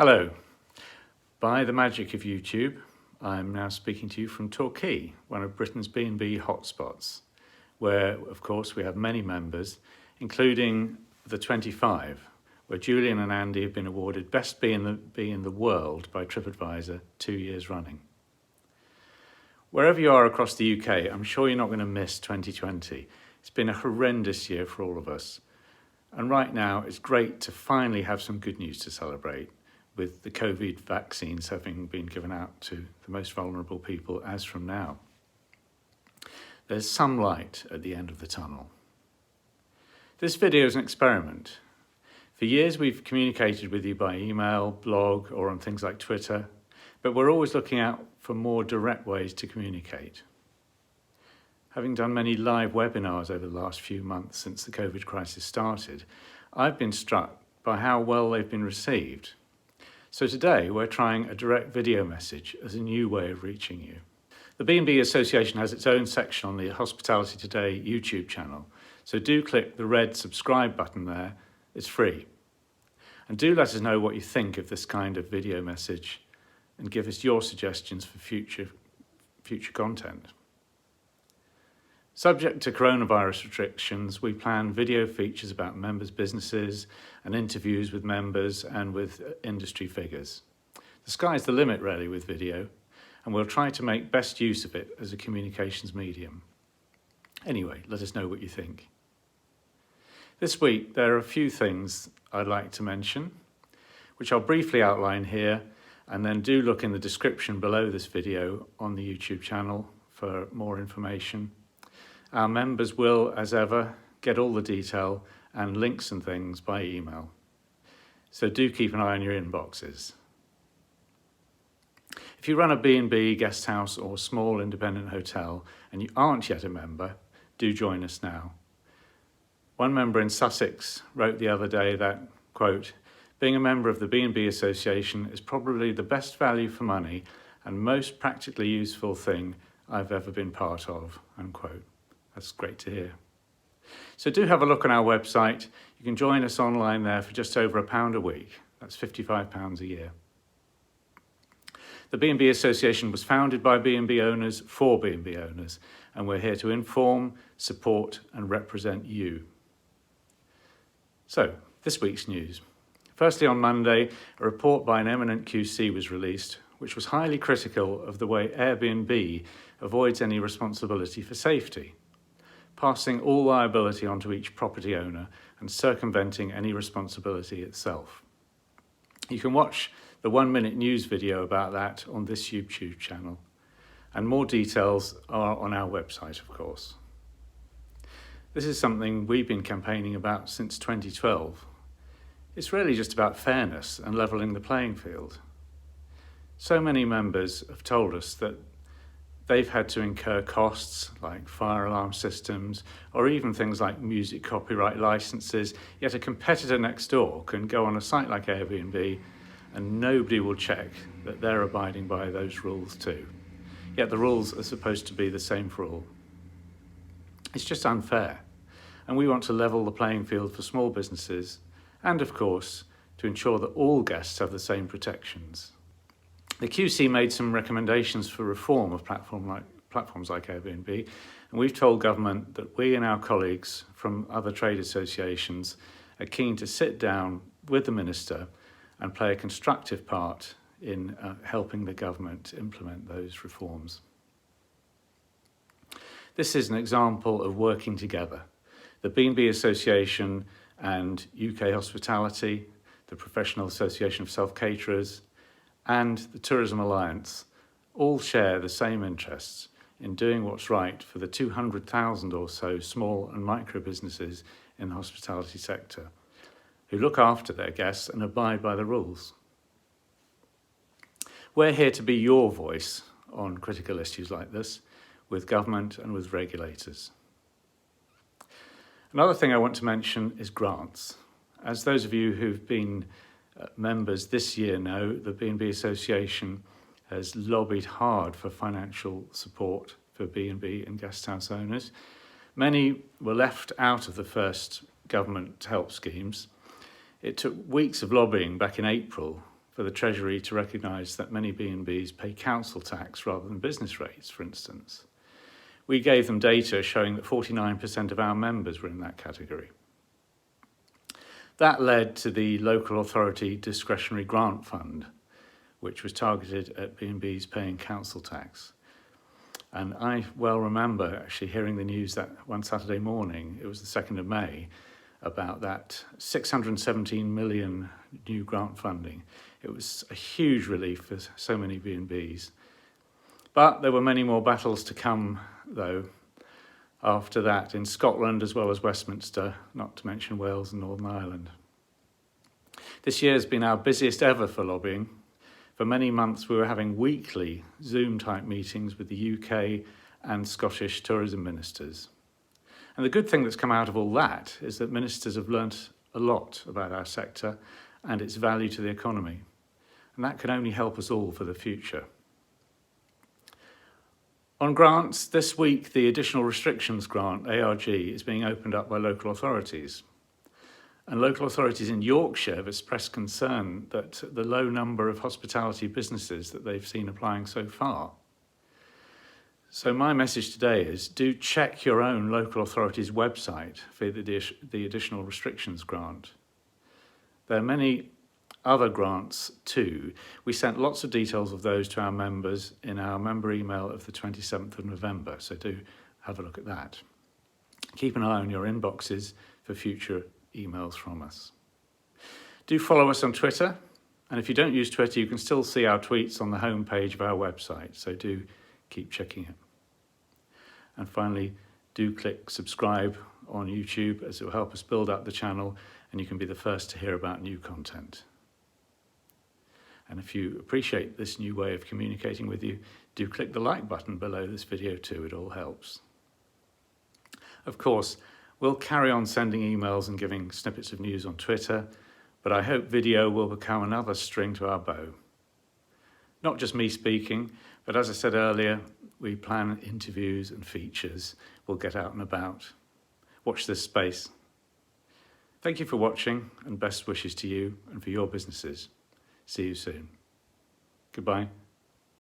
Hello. By the magic of YouTube, I'm now speaking to you from Torquay, one of Britain's B&B hotspots, where, of course, we have many members, including the 25, where Julian and Andy have been awarded Best B&B in the World by TripAdvisor 2 years running. Wherever you are across the UK, I'm sure you're not going to miss 2020. It's been a horrendous year for all of us. And right now, it's great to finally have some good news to celebrate, with the COVID vaccines having been given out to the most vulnerable people as from now. There's some light at the end of the tunnel. This video is an experiment. For years we've communicated with you by email, blog, or on things like Twitter, but we're always looking out for more direct ways to communicate. Having done many live webinars over the last few months since the COVID crisis started, I've been struck by how well they've been received. So today we're trying a direct video message as a new way of reaching you. The B&B Association has its own section on the Hospitality Today YouTube channel, so do click the red subscribe button there. It's free. And do let us know what you think of this kind of video message and give us your suggestions for future content. Subject to coronavirus restrictions, we plan video features about members' businesses and interviews with members and with industry figures. The sky's the limit really with video, and we'll try to make best use of it as a communications medium. Anyway, let us know what you think. This week there are a few things I'd like to mention, which I'll briefly outline here, and then do look in the description below this video on the YouTube channel for more information. Our members will, as ever, get all the detail and links and things by email. So do keep an eye on your inboxes. If you run a B&B, guest house or small independent hotel and you aren't yet a member, do join us now. One member in Sussex wrote the other day that, quote, "Being a member of the B&B Association is probably the best value for money and most practically useful thing I've ever been part of," unquote. That's great to hear. So do have a look on our website. You can join us online there for just over £1 a week. That's £55 a year. The B&B Association was founded by B&B owners for B&B owners, and we're here to inform, support and represent you. So, this week's news. Firstly, on Monday, a report by an eminent QC was released, which was highly critical of the way Airbnb avoids any responsibility for safety, passing all liability onto each property owner and circumventing any responsibility itself. You can watch the 1-minute news video about that on this YouTube channel, and more details are on our website, of course. This is something we've been campaigning about since 2012. It's really just about fairness and levelling the playing field. So many members have told us that they've had to incur costs like fire alarm systems or even things like music copyright licenses, yet a competitor next door can go on a site like Airbnb and nobody will check that they're abiding by those rules too. Yet the rules are supposed to be the same for all. It's just unfair, and we want to level the playing field for small businesses and, of course, to ensure that all guests have the same protections. The QC made some recommendations for reform of platforms like Airbnb, and we've told government that we and our colleagues from other trade associations are keen to sit down with the Minister and play a constructive part in helping the government implement those reforms. This is an example of working together. The B&B Association and UK Hospitality, the Professional Association of Self-Caterers, and the Tourism Alliance all share the same interests in doing what's right for the 200,000 or so small and micro businesses in the hospitality sector, who look after their guests and abide by the rules. We're here to be your voice on critical issues like this, with government and with regulators. Another thing I want to mention is grants. As those of you who've been members this year know, the B&B Association has lobbied hard for financial support for B&B and guest house owners. Many were left out of the first government help schemes. It took weeks of lobbying back in April for the Treasury to recognise that many B&Bs pay council tax rather than business rates, for instance. We gave them data showing that 49% of our members were in that category. That led to the Local Authority Discretionary Grant Fund, which was targeted at B&Bs paying council tax. And I well remember actually hearing the news that one Saturday morning, it was the 2nd of May, about that 617 million new grant funding. It was a huge relief for so many B&Bs. But there were many more battles to come, though, after that in Scotland as well as Westminster, not to mention Wales and Northern Ireland. This year has been our busiest ever for lobbying. For many months we were having weekly Zoom-type meetings with the UK and Scottish tourism ministers. And the good thing that's come out of all that is that ministers have learnt a lot about our sector and its value to the economy. And that can only help us all for the future. On grants, this week the Additional Restrictions Grant, ARG, is being opened up by local authorities. And local authorities in Yorkshire have expressed concern that the low number of hospitality businesses that they've seen applying so far. So my message today is do check your own local authority's website for the Additional Restrictions Grant. There are many other grants too. We sent lots of details of those to our members in our member email of the 27th of November, so do have a look at that. Keep an eye on your inboxes for future emails from us. Do follow us on Twitter, and if you don't use Twitter, you can still see our tweets on the homepage of our website, so do keep checking it. And finally, do click subscribe on YouTube, as it will help us build up the channel and you can be the first to hear about new content. And if you appreciate this new way of communicating with you, do click the like button below this video too, it all helps. Of course, we'll carry on sending emails and giving snippets of news on Twitter, but I hope video will become another string to our bow. Not just me speaking, but as I said earlier, we plan interviews and features. We'll get out and about. Watch this space. Thank you for watching, and best wishes to you and for your businesses. See you soon. Goodbye.